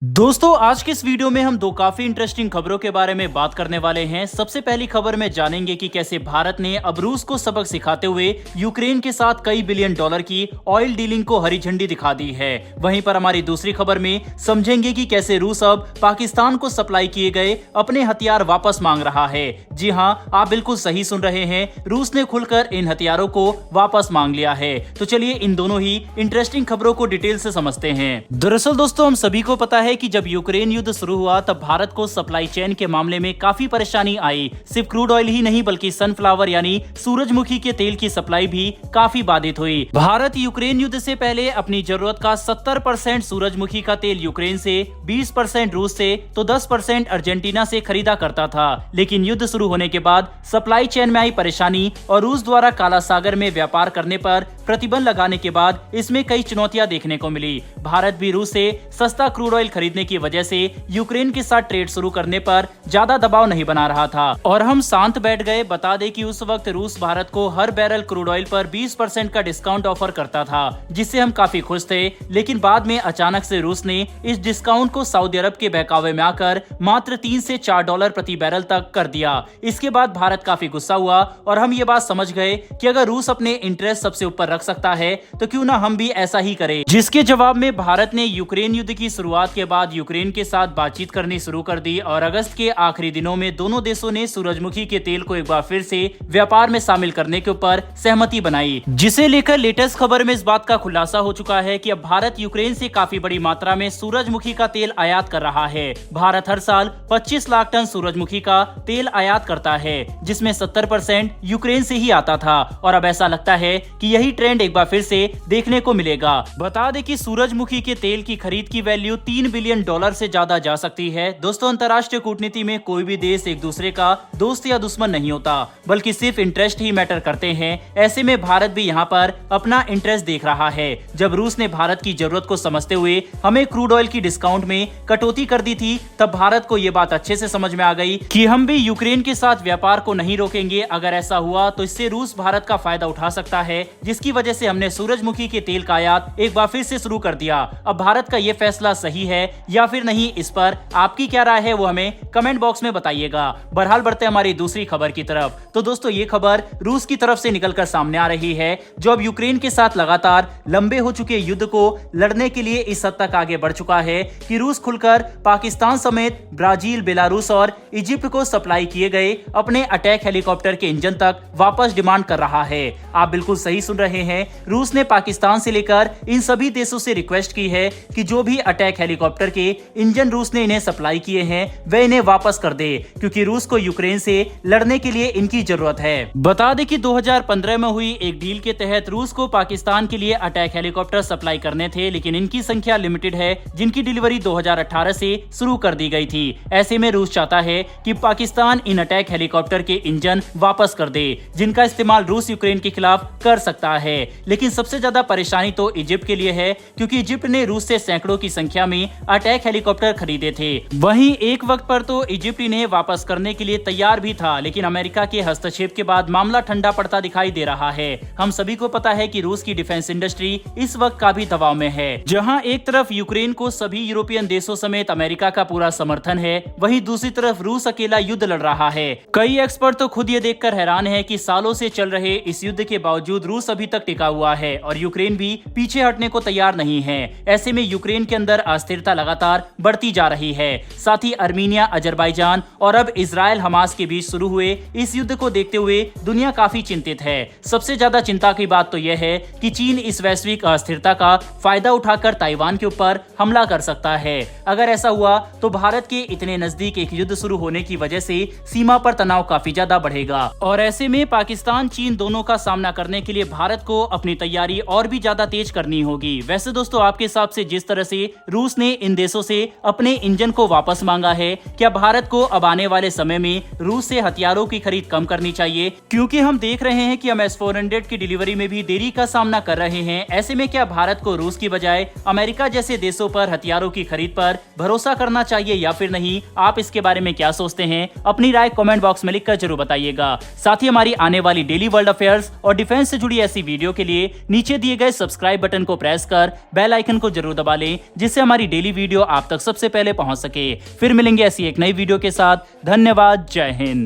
दोस्तों आज के इस वीडियो में हम दो काफी इंटरेस्टिंग खबरों के बारे में बात करने वाले हैं। सबसे पहली खबर में जानेंगे कि कैसे भारत ने अब रूस को सबक सिखाते हुए यूक्रेन के साथ कई बिलियन डॉलर की ऑयल डीलिंग को हरी झंडी दिखा दी है। वहीं पर हमारी दूसरी खबर में समझेंगे कि कैसे रूस अब पाकिस्तान को सप्लाई किए गए अपने हथियार वापस मांग रहा है। जी हाँ, आप बिल्कुल सही सुन रहे हैं, रूस ने खुलकर इन हथियारों को वापस मांग लिया है। तो चलिए इन दोनों ही इंटरेस्टिंग खबरों को डिटेल से समझते हैं। दरअसल दोस्तों हम सभी को पता है कि जब यूक्रेन युद्ध शुरू हुआ तब भारत को सप्लाई चेन के मामले में काफी परेशानी आई। सिर्फ क्रूड ऑयल ही नहीं बल्कि सनफ्लावर यानी सूरजमुखी के तेल की सप्लाई भी काफी बाधित हुई। भारत यूक्रेन युद्ध से पहले अपनी जरूरत का 70% सूरजमुखी का तेल यूक्रेन से, 20% रूस से तो 10% अर्जेंटीना से खरीदा करता था। लेकिन युद्ध शुरू होने के बाद सप्लाई चेन में आई परेशानी और रूस द्वारा काला सागर में व्यापार करने पर प्रतिबंध लगाने के बाद इसमें कई चुनौतियां देखने को मिली। भारत भी रूस से सस्ता क्रूड ऑयल खरीदने की वजह से यूक्रेन के साथ ट्रेड शुरू करने पर ज्यादा दबाव नहीं बना रहा था और हम शांत बैठ गए। बता दें कि उस वक्त रूस भारत को हर बैरल क्रूड ऑयल पर 20% का डिस्काउंट ऑफर करता था, जिससे हम काफी खुश थे। लेकिन बाद में अचानक से रूस ने इस डिस्काउंट को सऊदी अरब के बहकावे में आकर मात्र 3 से 4 डॉलर प्रति बैरल तक कर दिया। इसके बाद भारत काफी गुस्सा हुआ और हम ये बात समझ गए कि अगर रूस अपने इंटरेस्ट सबसे ऊपर रख सकता है तो क्यों ना हम भी ऐसा ही करें। जिसके जवाब में भारत ने यूक्रेन युद्ध की शुरुआत के बाद यूक्रेन के साथ बातचीत करनी शुरू कर दी और अगस्त के आखिरी दिनों में दोनों देशों ने सूरजमुखी के तेल को एक बार फिर से व्यापार में शामिल करने के ऊपर सहमति बनाई, जिसे लेकर लेटेस्ट खबर में इस बात का खुलासा हो चुका है कि अब भारत यूक्रेन से काफी बड़ी मात्रा में सूरजमुखी का तेल आयात कर रहा है। भारत हर साल 25 लाख टन सूरजमुखी का तेल आयात करता है, जिसमें 70% यूक्रेन से ही आता था और अब ऐसा लगता है कि यही ट्रेंड एक बार फिर से देखने को मिलेगा। बता दें कि सूरजमुखी के तेल की खरीद की वैल्यू 3 बिलियन डॉलर से ज्यादा जा सकती है। दोस्तों अंतर्राष्ट्रीय कूटनीति में कोई भी देश एक दूसरे का दोस्त या दुश्मन नहीं होता, बल्कि सिर्फ इंटरेस्ट ही मैटर करते हैं। ऐसे में भारत भी यहाँ पर अपना इंटरेस्ट देख रहा है। जब रूस ने भारत की जरूरत को समझते हुए हमें क्रूड ऑयल की डिस्काउंट में कटौती कर दी थी, तब भारत को ये बात अच्छे से समझ में आ गई कि हम भी यूक्रेन के साथ व्यापार को नहीं रोकेंगे। अगर ऐसा हुआ तो इससे रूस भारत का फायदा उठा सकता है, जिसकी वजह से हमने सूरजमुखी के तेल का आयात एक बार फिर से शुरू कर दिया। अब भारत का ये फैसला सही है या फिर नहीं, इस पर आपकी क्या राय है वो हमें कमेंट बॉक्स में बताइएगा। बहरहाल बढ़ते हमारी दूसरी खबर की तरफ। तो दोस्तों ये खबर रूस की तरफ से निकलकर सामने आ रही है, जो अब यूक्रेन के साथ लगातार लंबे हो चुके युद्ध को लड़ने के लिए इस हद तक आगे बढ़ चुका है कि रूस खुलकर पाकिस्तान समेत ब्राजील, बेलारूस और इजिप्ट को सप्लाई किए गए अपने अटैक हेलीकॉप्टर के इंजन तक वापस डिमांड कर रहा है। आप बिल्कुल सही सुन रहे हैं, रूस ने पाकिस्तान से लेकर इन सभी देशों से रिक्वेस्ट की है कि जो भी अटैक हेलीकॉप्टर के इंजन रूस ने इन्हें सप्लाई किए हैं वे इन्हें वापस कर दे, क्योंकि रूस को यूक्रेन से लड़ने के लिए इनकी जरूरत है। बता दें कि 2015 में हुई एक डील के तहत रूस को पाकिस्तान के लिए अटैक हेलीकॉप्टर सप्लाई करने थे, लेकिन इनकी संख्या लिमिटेड है, जिनकी डिलीवरी 2018 से शुरू कर दी गई थी। ऐसे में रूस चाहता है कि पाकिस्तान इन अटैक हेलीकॉप्टर के इंजन वापस कर दे, जिनका इस्तेमाल रूस यूक्रेन के खिलाफ कर सकता है। लेकिन सबसे ज्यादा परेशानी तो इजिप्ट के लिए है, क्योंकि इजिप्ट ने रूस से सैकड़ों की संख्या में अटैक हेलीकॉप्टर खरीदे थे। वहीं एक वक्त पर तो इजिप्ट इन्हें वापस करने के लिए तैयार भी था, लेकिन अमेरिका के हस्तक्षेप के बाद मामला ठंडा पड़ता दिखाई दे रहा है। हम सभी को पता है कि रूस की डिफेंस इंडस्ट्री इस वक्त काफी दबाव में है। जहां एक तरफ यूक्रेन को सभी यूरोपियन देशों समेत अमेरिका का पूरा समर्थन है, वहीं दूसरी तरफ रूस अकेला युद्ध लड़ रहा है। कई एक्सपर्ट तो खुद ये देखकर हैरान है कि सालों से चल रहे इस युद्ध के बावजूद रूस अभी तक टिका हुआ है और यूक्रेन भी पीछे हटने को तैयार नहीं है। ऐसे में यूक्रेन के अंदर अस्थिरता लगातार बढ़ती जा रही है। साथ ही अर्मीनिया, अजरबैजान और अब इजराइल हमास के बीच शुरू हुए इस युद्ध को देखते हुए दुनिया काफी चिंतित है। सबसे ज्यादा चिंता की बात तो यह है कि चीन इस वैश्विक अस्थिरता का फायदा उठाकर ताइवान के ऊपर हमला कर सकता है। अगर ऐसा हुआ तो भारत के इतने नजदीक एक युद्ध शुरू होने की वजह से सीमा पर तनाव काफी ज्यादा बढ़ेगा और ऐसे में पाकिस्तान, चीन दोनों का सामना करने के लिए भारत को अपनी तैयारी और भी ज्यादा तेज करनी होगी। वैसे दोस्तों आपके हिसाब से जिस तरह से रूस ने इन देशों से अपने इंजन को वापस मांगा है, क्या भारत को अब आने वाले समय में रूस से हथियारों की खरीद कम करनी चाहिए? क्योंकि हम देख रहे हैं कि MS-400 की डिलीवरी में भी देरी का सामना कर रहे हैं। ऐसे में क्या भारत को रूस की बजाय अमेरिका जैसे देशों पर हथियारों की खरीद पर भरोसा करना चाहिए या फिर नहीं? आप इसके बारे में क्या सोचते हैं? अपनी राय कमेंट बॉक्स में लिखकर जरूर बताइएगा। साथ ही हमारी आने वाली डेली वर्ल्ड अफेयर्स और डिफेंस से जुड़ी ऐसी वीडियो वीडियो के लिए नीचे दिए गए सब्सक्राइब बटन को प्रेस कर बेल आइकन को जरूर दबा लें, जिससे हमारी डेली वीडियो आप तक सबसे पहले पहुंच सके। फिर मिलेंगे ऐसी एक नई वीडियो के साथ। धन्यवाद। जय हिंद।